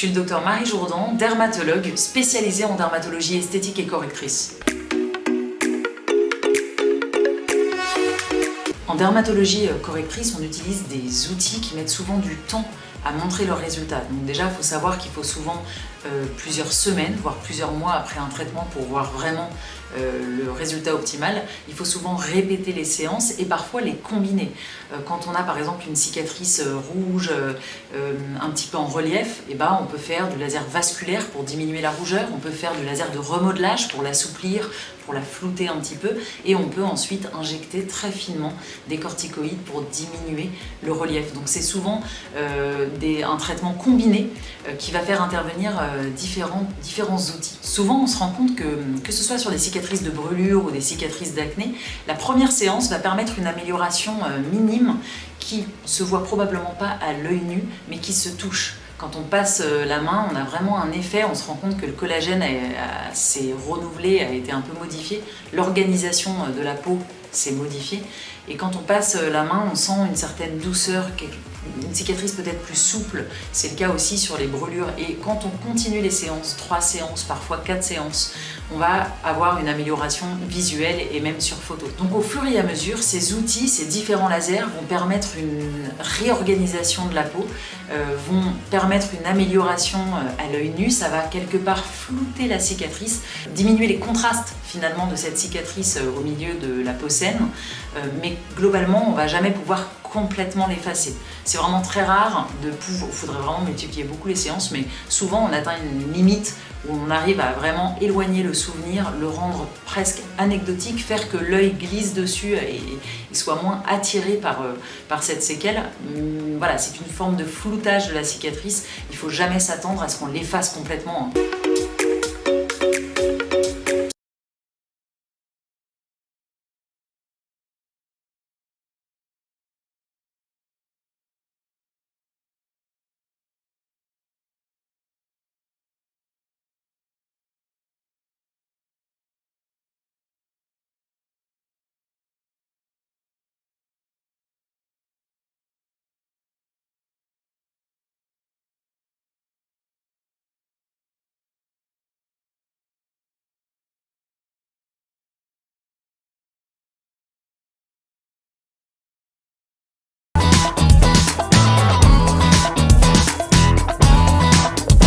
suis le docteur Marie Jourdan, dermatologue spécialisée en dermatologie esthétique et correctrice. En dermatologie correctrice, on utilise des outils qui mettent souvent du temps à montrer leurs résultats. Donc déjà, il faut savoir qu'il faut souvent plusieurs semaines, voire plusieurs mois après un traitement pour voir vraiment le résultat optimal. Il faut souvent répéter les séances et parfois les combiner. Quand on a par exemple une cicatrice rouge un petit peu en relief, on peut faire du laser vasculaire pour diminuer la rougeur, on peut faire du laser de remodelage pour l'assouplir, pour la flouter un petit peu, et on peut ensuite injecter très finement des corticoïdes pour diminuer le relief. Donc c'est souvent un traitement combiné qui va faire intervenir différents outils. Souvent on se rend compte que ce soit sur des cicatrices de brûlure ou des cicatrices d'acné, la première séance va permettre une amélioration minime qui se voit probablement pas à l'œil nu, mais qui se touche. Quand on passe la main, on a vraiment un effet, on se rend compte que le collagène s'est renouvelé, a été un peu modifié, l'organisation de la peau s'est modifiée, et quand on passe la main, on sent une certaine douceur, une cicatrice peut-être plus souple, c'est le cas aussi sur les brûlures, et quand on continue les séances, 3 séances, parfois 4 séances, on va avoir une amélioration visuelle et même sur photo. Donc au fur et à mesure, ces outils, ces différents lasers vont permettre une réorganisation de la peau, vont permettre une amélioration à l'œil nu, ça va quelque part flouter la cicatrice, diminuer les contrastes finalement de cette cicatrice au milieu de la peau saine, mais globalement on ne va jamais pouvoir complètement l'effacer. C'est vraiment très rare de pouvoir, il faudrait vraiment multiplier beaucoup les séances, mais souvent on atteint une limite où on arrive à vraiment éloigner le souvenir, le rendre presque anecdotique, faire que l'œil glisse dessus et soit moins attiré par cette séquelle. Voilà, c'est une forme de floutage de la cicatrice, il ne faut jamais s'attendre à ce qu'on l'efface complètement.